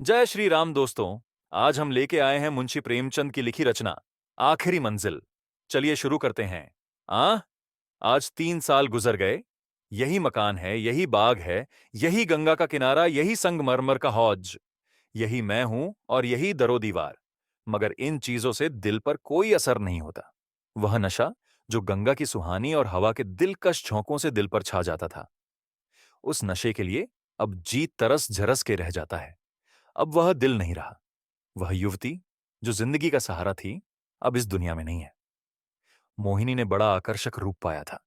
जय श्री राम दोस्तों। आज हम लेके आए हैं मुंशी प्रेमचंद की लिखी रचना आखिरी मंजिल। चलिए शुरू करते हैं। आ आज 3 साल गुजर गए। यही मकान है, यही बाग है, यही गंगा का किनारा, यही संगमरमर का हौज, यही मैं हूं और यही दरो दीवार। मगर इन चीजों से दिल पर कोई असर नहीं होता। वह नशा जो गंगा की सुहानी और हवा के दिलकश झोंकों से दिल पर छा जाता था, उस नशे के लिए अब जी तरस झरस के रह जाता है। अब वह दिल नहीं रहा। वह युवती जो जिंदगी का सहारा थी, अब इस दुनिया में नहीं है। मोहिनी ने बड़ा आकर्षक रूप पाया था।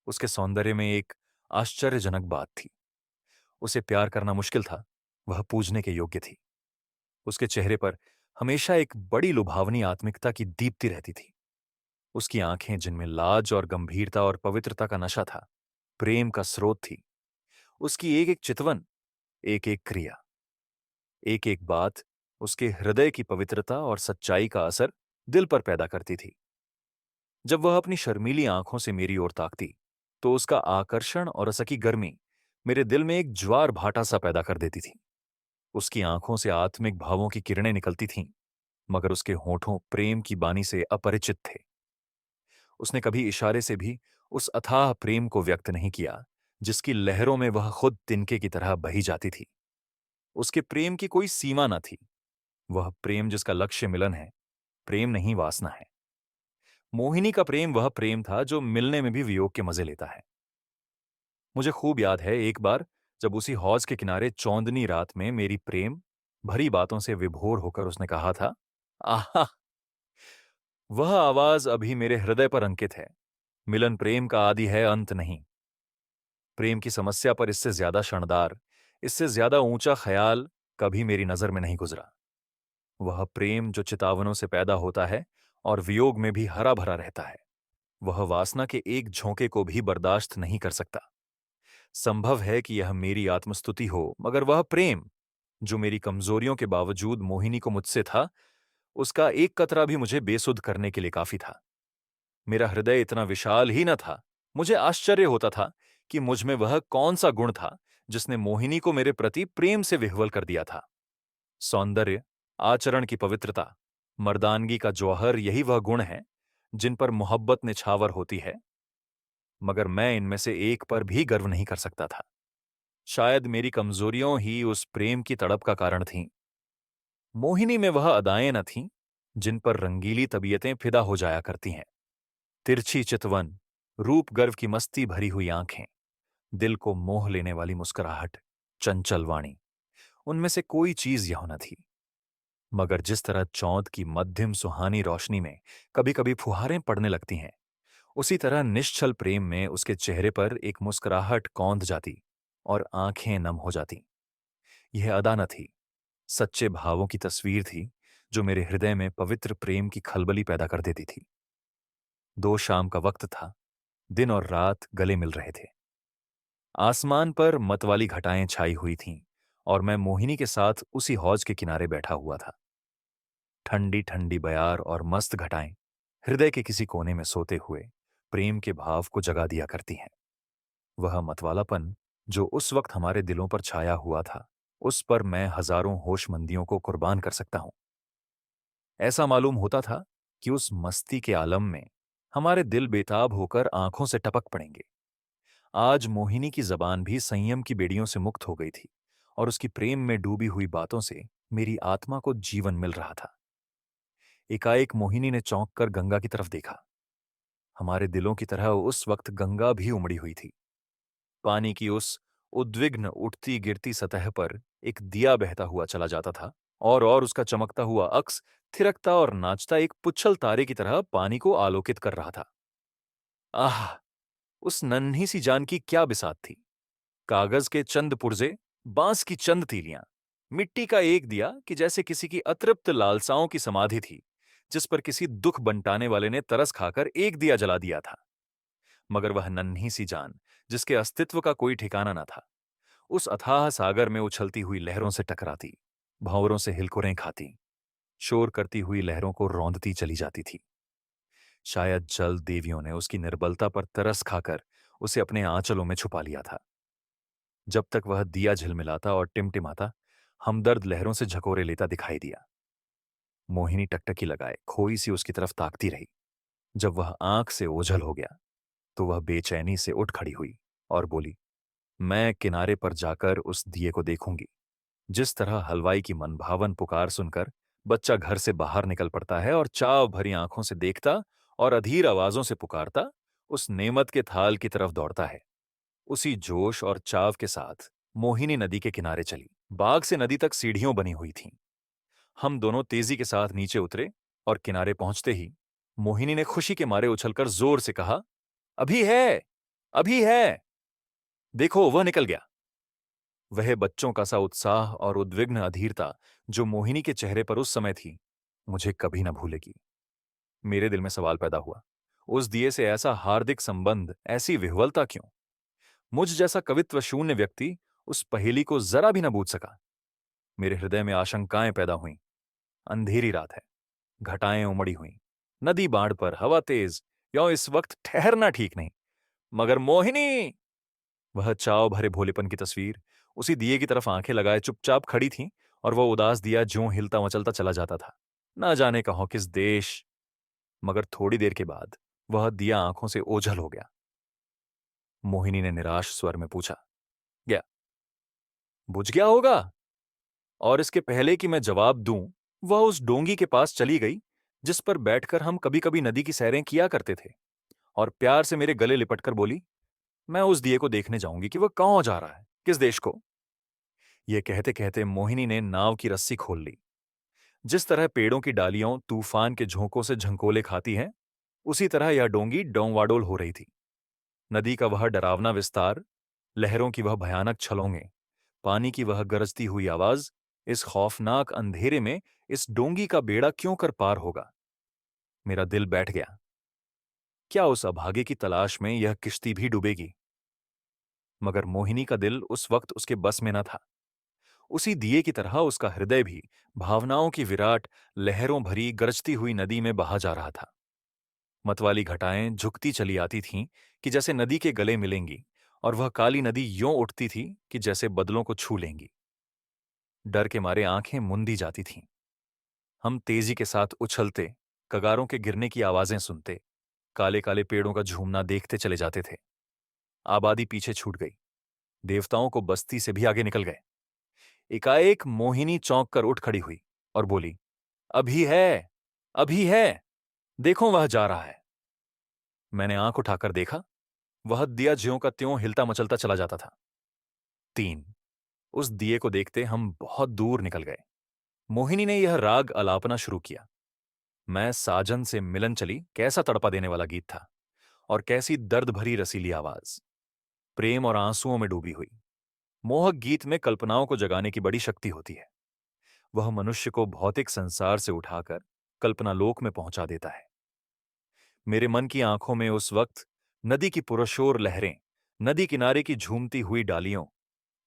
उसके सौंदर्य में एक आश्चर्यजनक बात थी। उसे प्यार करना मुश्किल था। वह पूजने के योग्य थी। उसके चेहरे पर हमेशा एक बड़ी लुभावनी आत्मिकता की दीप्ति रहती थी। उसकी आंखें, जिनमें लाज और गंभीरता और पवित्रता का नशा था, प्रेम का स्रोत थी। उसकी एक एक चितवन, एक एक क्रिया, एक एक बात उसके हृदय की पवित्रता और सच्चाई का असर दिल पर पैदा करती थी। जब वह अपनी शर्मीली आंखों से मेरी ओर ताकती, तो उसका आकर्षण और असकी गर्मी मेरे दिल में एक ज्वार भाटा सा पैदा कर देती थी। उसकी आंखों से आत्मिक भावों की किरणें निकलती थीं, मगर उसके होठों प्रेम की बानी से अपरिचित थे। उसने कभी इशारे से भी उस अथाह प्रेम को व्यक्त नहीं किया, जिसकी लहरों में वह खुद तिनके की तरह बही जाती थी। उसके प्रेम की कोई सीमा न थी। वह प्रेम जिसका लक्ष्य मिलन है, प्रेम नहीं वासना है। मोहिनी का प्रेम वह प्रेम था जो मिलने में भी वियोग के मजे लेता है। मुझे खूब याद है, एक बार जब उसी हौज के किनारे चौंदनी रात में मेरी प्रेम भरी बातों से विभोर होकर उसने कहा था, आहा! वह आवाज अभी मेरे हृदय पर अंकित है। मिलन प्रेम का आदि है, अंत नहीं। प्रेम की समस्या पर इससे ज्यादा शणदार, इससे ज्यादा ऊंचा ख्याल कभी मेरी नजर में नहीं गुजरा। वह प्रेम जो चितावनों से पैदा होता है और वियोग में भी हरा भरा रहता है। वह वासना के एक झोंके को भी बर्दाश्त नहीं कर सकता। संभव है कि यह मेरी आत्मस्तुति हो, मगर वह प्रेम जो मेरी कमजोरियों के बावजूद मोहिनी को मुझसे था, उसका एक कतरा भी मुझे बेसुध करने के लिए काफी था। मेरा हृदय इतना विशाल ही न था। मुझे आश्चर्य होता था कि मुझ में वह कौन सा गुण था जिसने मोहिनी को मेरे प्रति प्रेम से विह्वल कर दिया था। सौंदर्य, आचरण की पवित्रता, मर्दानगी का जौहर, यही वह गुण हैं जिन पर मोहब्बत निछावर होती है। मगर मैं इनमें से एक पर भी गर्व नहीं कर सकता था। शायद मेरी कमजोरियों ही उस प्रेम की तड़प का कारण थीं। मोहिनी में वह अदाएं न थीं जिन पर रंगीली तबीयतें फिदा हो जाया करती हैं। तिरछी चितवन, रूप गर्व की मस्ती भरी हुई आंखें, दिल को मोह लेने वाली मुस्कुराहट, चंचल वाणी, उनमें से कोई चीज यह न थी। मगर जिस तरह चौंद की मध्यम सुहानी रोशनी में कभी कभी फुहारें पड़ने लगती हैं, उसी तरह निश्चल प्रेम में उसके चेहरे पर एक मुस्कुराहट कौंध जाती और आंखें नम हो जाती। यह अदा न थी, सच्चे भावों की तस्वीर थी जो मेरे हृदय में पवित्र प्रेम की खलबली पैदा कर देती थी। दो शाम का वक्त था। दिन और रात गले मिल रहे थे। आसमान पर मतवाली घटाएं छाई हुई थीं और मैं मोहिनी के साथ उसी हौज के किनारे बैठा हुआ था। ठंडी ठंडी बयार और मस्त घटाएं हृदय के किसी कोने में सोते हुए प्रेम के भाव को जगा दिया करती हैं। वह मतवालापन जो उस वक्त हमारे दिलों पर छाया हुआ था, उस पर मैं हजारों होशमंदियों को कुर्बान कर सकता हूं। ऐसा मालूम होता था कि उस मस्ती के आलम में हमारे दिल बेताब होकर आंखों से टपक पड़ेंगे। आज मोहिनी की जबान भी संयम की बेड़ियों से मुक्त हो गई थी और उसकी प्रेम में डूबी हुई बातों से मेरी आत्मा को जीवन मिल रहा था। एकाएक मोहिनी ने चौंक कर गंगा की तरफ देखा। हमारे दिलों की तरह उस वक्त गंगा भी उमड़ी हुई थी। पानी की उस उद्विग्न उठती गिरती सतह पर एक दिया बहता हुआ चला जाता था और उसका चमकता हुआ अक्स थिरकता और नाचता एक पुच्छल तारे की तरह पानी को आलोकित कर रहा था। आह! उस नन्ही सी जान की क्या बिसात थी। कागज के चंद पुर्जे, बांस की चंद तीलियां, मिट्टी का एक दिया कि जैसे किसी की अतृप्त लालसाओं की समाधि थी, जिस पर किसी दुख बंटाने वाले ने तरस खाकर एक दिया जला दिया था। मगर वह नन्ही सी जान, जिसके अस्तित्व का कोई ठिकाना न था, उस अथाह सागर में उछलती हुई लहरों से टकराती, भंवरों से हिलकुरें खाती, शोर करती हुई लहरों को रौंदती चली जाती थी। शायद जल देवियों ने उसकी निर्बलता पर तरस खाकर उसे अपने आंचलों में छुपा लिया था। जब तक वह दिया झिलमिलाता और टिमटिमाता, हमदर्द लहरों से झकोरे लेता दिखाई दिया। मोहिनी टकटकी लगाए खोई सी उसकी तरफ ताकती रही। जब वह आंख से ओझल हो गया तो वह बेचैनी से उठ खड़ी हुई और बोली, मैं किनारे पर जाकर उस दिए को देखूंगी। जिस तरह हलवाई की मनभावन पुकार सुनकर बच्चा घर से बाहर निकल पड़ता है और चाव भरी आंखों से देखता और अधीर आवाजों से पुकारता उस नेमत के थाल की तरफ दौड़ता है, उसी जोश और चाव के साथ मोहिनी नदी के किनारे चली। बाग से नदी तक सीढ़ियों बनी हुई थीं। हम दोनों तेजी के साथ नीचे उतरे और किनारे पहुंचते ही मोहिनी ने खुशी के मारे उछलकर जोर से कहा, अभी है, अभी है, देखो वह निकल गया। वह बच्चों का सा उत्साह और उद्विग्न अधीरता जो मोहिनी के चेहरे पर उस समय थी, मुझे कभी न भूलेगी। मेरे दिल में सवाल पैदा हुआ, उस दिए से ऐसा हार्दिक संबंध, ऐसी विह्वलता क्यों? मुझ जैसा कवित्व शून्य व्यक्ति उस पहेली को जरा भी न बूझ सका। मेरे हृदय में आशंकाएं पैदा हुईं। अंधेरी रात है, घटाएं उमड़ी हुईं, नदी बाढ़ पर, हवा तेज, यों इस वक्त ठहरना ठीक नहीं। मगर मोहिनी, वह चाव भरे भोलेपन की तस्वीर उसी दिए की तरफ आंखें लगाए चुपचाप खड़ी थी और वह उदास दिया ज्यों हिलता मचलता चला जाता था। ना जाने कहो किस देश। मगर थोड़ी देर के बाद वह दिया आंखों से ओझल हो गया। मोहिनी ने निराश स्वर में पूछा, गया, बुझ गया होगा? और इसके पहले कि मैं जवाब दूं, वह उस डोंगी के पास चली गई जिस पर बैठकर हम कभी कभी नदी की सैरें किया करते थे, और प्यार से मेरे गले लिपटकर बोली, मैं उस दिए को देखने जाऊंगी कि वह कहां जा रहा है, किस देश को। यह कहते कहते मोहिनी ने नाव की रस्सी खोल ली। जिस तरह पेड़ों की डालियों तूफान के झोंकों से झंकोले खाती हैं, उसी तरह यह डोंगी डौंवाडोल हो रही थी। नदी का वह डरावना विस्तार, लहरों की वह भयानक छलोंगे, पानी की वह गरजती हुई आवाज, इस खौफनाक अंधेरे में इस डोंगी का बेड़ा क्यों कर पार होगा? मेरा दिल बैठ गया। क्या उस अभागे की तलाश में यह किश्ती भी डूबेगी? मगर मोहिनी का दिल उस वक्त उसके बस में न था। उसी दिए की तरह उसका हृदय भी भावनाओं की विराट लहरों भरी गरजती हुई नदी में बहा जा रहा था। मतवाली घटाएं झुकती चली आती थीं कि जैसे नदी के गले मिलेंगी, और वह काली नदी यों उठती थी कि जैसे बदलों को छू लेंगी। डर के मारे आंखें मुंदी जाती थीं। हम तेजी के साथ उछलते, कगारों के गिरने की आवाजें सुनते, काले काले पेड़ों का झूमना देखते चले जाते थे। आबादी पीछे छूट गई। देवताओं को बस्ती से भी आगे निकल गए। एकाएक मोहिनी चौंक कर उठ खड़ी हुई और बोली, अभी है, अभी है, देखो वह जा रहा है। मैंने आंख उठाकर देखा, वह दिया ज्यों का त्यों हिलता मचलता चला जाता था। 3। उस दिए को देखते हम बहुत दूर निकल गए। मोहिनी ने यह राग अलापना शुरू किया। मैं साजन से मिलन चली, कैसा तड़पा देने वाला गीत था, और कैसी दर्द भरी रसीली आवाज, प्रेम और आंसुओं में डूबी हुई। मोहक गीत में कल्पनाओं को जगाने की बड़ी शक्ति होती है। वह मनुष्य को भौतिक संसार से उठाकर कल्पनालोक में पहुंचा देता है। मेरे मन की आंखों में उस वक्त नदी की पुरशोर लहरें, नदी किनारे की झूमती हुई डालियों,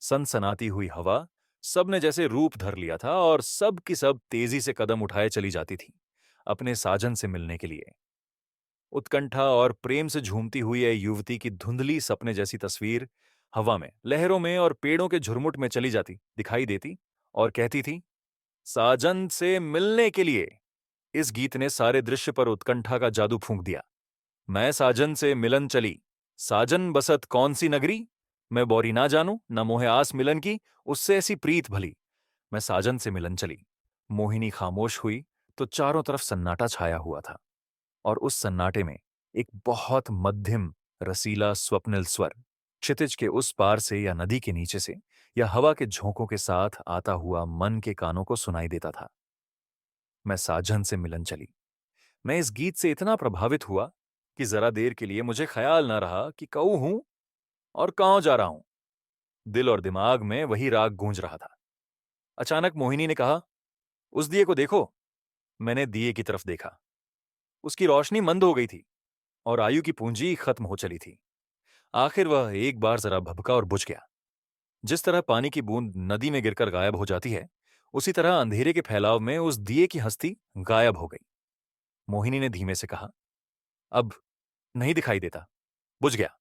सनसनाती हुई हवा, सब ने जैसे रूप धर लिया था और सब की सब तेजी से कदम उठाए चली जाती थी अपने साजन से मिलने के लिए। उत्कंठा और प्रेम से झूमती हुई यह युवती की धुंधली सपने जैसी तस्वीर हवा में, लहरों में और पेड़ों के झुरमुट में चली जाती दिखाई देती और कहती थी, साजन से मिलने के लिए। इस गीत ने सारे दृश्य पर उत्कंठा का जादू फूंक दिया। मैं साजन से मिलन चली, साजन बसत कौन सी नगरी, मैं बोरी ना जानू न मोहे आस मिलन की, उससे ऐसी प्रीत भली। मैं साजन से मिलन चली। मोहिनी खामोश हुई तो चारों तरफ सन्नाटा छाया हुआ था, और उस सन्नाटे में एक बहुत मध्यम रसीला स्वप्निल स्वर क्षितिज के उस पार से या नदी के नीचे से या हवा के झोंकों के साथ आता हुआ मन के कानों को सुनाई देता था। मैं साजन से मिलन चली। मैं इस गीत से इतना प्रभावित हुआ कि जरा देर के लिए मुझे ख्याल न रहा कि कऊ हूं और कहां जा रहा हूं। दिल और दिमाग में वही राग गूंज रहा था। अचानक मोहिनी ने कहा, उस दिए को देखो। मैंने दिए की तरफ देखा। उसकी रोशनी मंद हो गई थी और आयु की पूंजी खत्म हो चली थी। आखिर वह एक बार जरा भभका और बुझ गया। जिस तरह पानी की बूंद नदी में गिरकर गायब हो जाती है, उसी तरह अंधेरे के फैलाव में उस दिए की हस्ती गायब हो गई। मोहिनी ने धीमे से कहा, अब नहीं दिखाई देता, बुझ गया।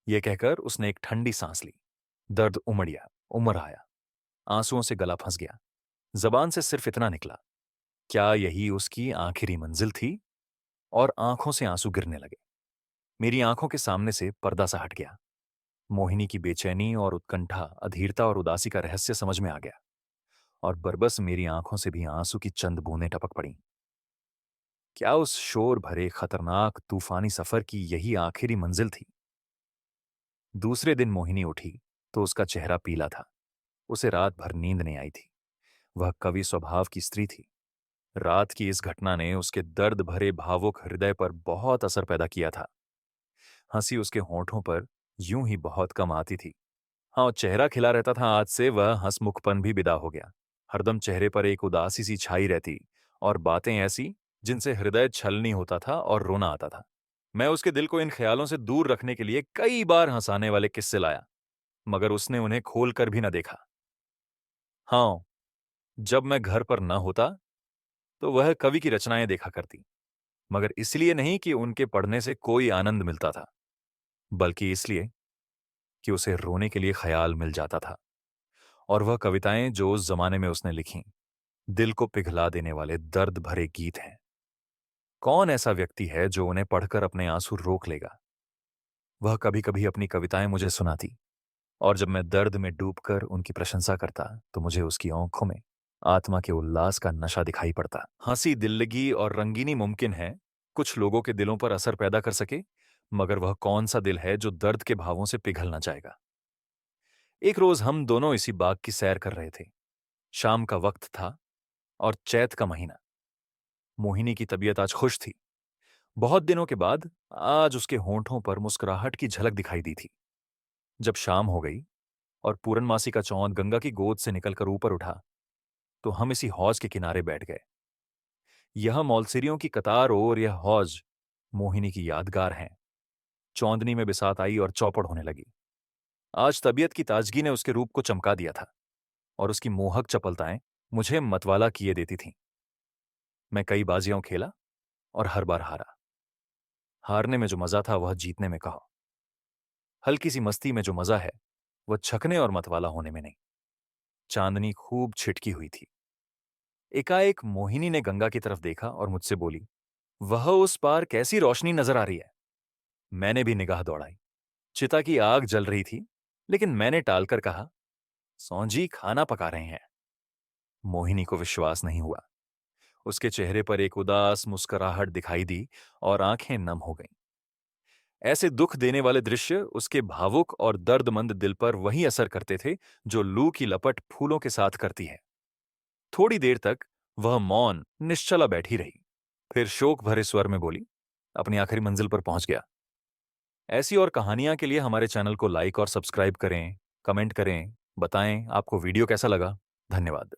यह कहकर उसने एक ठंडी सांस ली। दर्द उमड़ आया। आंसुओं से गला फंस गया। जबान से सिर्फ इतना निकला, क्या यही उसकी आखिरी मंजिल थी? और आंखों से आंसू गिरने लगे। मेरी आंखों के सामने से पर्दा सा हट गया। मोहिनी की बेचैनी और उत्कंठा, अधीरता और उदासी का रहस्य समझ में आ गया, और बरबस मेरी आंखों से भी आंसू की चंद बूंदें टपक पड़ी। क्या उस शोर भरे खतरनाक तूफानी सफर की यही आखिरी मंजिल थी? दूसरे दिन मोहिनी उठी तो उसका चेहरा पीला था। उसे रात भर नींद नहीं आई थी। वह कवि स्वभाव की स्त्री थी। रात की इस घटना ने उसके दर्द भरे भावुक हृदय पर बहुत असर पैदा किया था। हंसी उसके होंठों पर यूं ही बहुत कम आती थी। हाँ, चेहरा खिला रहता था, आज से वह हंसमुखपन भी विदा हो गया। हरदम चेहरे पर एक उदासी सी छाई रहती, और बातें ऐसी जिनसे हृदय छलनी होता था और रोना आता था। मैं उसके दिल को इन ख्यालों से दूर रखने के लिए कई बार हंसाने वाले किस्से लाया, मगर उसने उन्हें खोल कर भी न देखा। हाँ, जब मैं घर पर न होता तो वह कवि की रचनाएं देखा करती, मगर इसलिए नहीं कि उनके पढ़ने से कोई आनंद मिलता था, बल्कि इसलिए कि उसे रोने के लिए ख्याल मिल जाता था। और वह कविताएं जो उस जमाने में उसने लिखीं, दिल को पिघला देने वाले दर्द भरे गीत हैं। कौन ऐसा व्यक्ति है जो उन्हें पढ़कर अपने आंसू रोक लेगा? वह कभी कभी अपनी कविताएं मुझे सुनाती, और जब मैं दर्द में डूबकर उनकी प्रशंसा करता तो मुझे उसकी आंखों में आत्मा के उल्लास का नशा दिखाई पड़ता। हंसी, दिल्लगी और रंगीनी मुमकिन है कुछ लोगों के दिलों पर असर पैदा कर सके, मगर वह कौन सा दिल है जो दर्द के भावों से पिघल ना जाएगा? एक रोज हम दोनों इसी बाग की सैर कर रहे थे। शाम का वक्त था और चैत का महीना। मोहिनी की तबीयत आज खुश थी। बहुत दिनों के बाद आज उसके होंठों पर मुस्कुराहट की झलक दिखाई दी थी। जब शाम हो गई और पूरनमासी का चौंद गंगा की गोद से निकलकर ऊपर उठा, तो हम इसी हौज के किनारे बैठ गए। यह मौलसिरियों की कतार और यह हौज मोहिनी की यादगार हैं। चौंदनी में बिसात आई और चौपड़ होने लगी। आज तबीयत की ताजगी ने उसके रूप को चमका दिया था, और उसकी मोहक चपलताएं मुझे मतवाला किए देती थीं। मैं कई बाजियां खेला और हर बार हारा। हारने में जो मजा था वह जीतने में कहा। हल्की सी मस्ती में जो मजा है वह छकने और मतवाला होने में नहीं। चांदनी खूब छिटकी हुई थी। एकाएक मोहिनी ने गंगा की तरफ देखा और मुझसे बोली, वह उस पार कैसी रोशनी नजर आ रही है? मैंने भी निगाह दौड़ाई। चिता की आग जल रही थी, लेकिन मैंने टालकर कहा, सौंजी खाना पका रहे हैं। मोहिनी को विश्वास नहीं हुआ। उसके चेहरे पर एक उदास मुस्कुराहट दिखाई दी और आंखें नम हो गईं। ऐसे दुख देने वाले दृश्य उसके भावुक और दर्दमंद दिल पर वही असर करते थे जो लू की लपट फूलों के साथ करती है। थोड़ी देर तक वह मौन निश्चला बैठी रही, फिर शोक भरे स्वर में बोली, अपनी आखिरी मंजिल पर पहुंच गया। ऐसी और कहानियां के लिए हमारे चैनल को लाइक और सब्सक्राइब करें, कमेंट करें, बताएं आपको वीडियो कैसा लगा। धन्यवाद।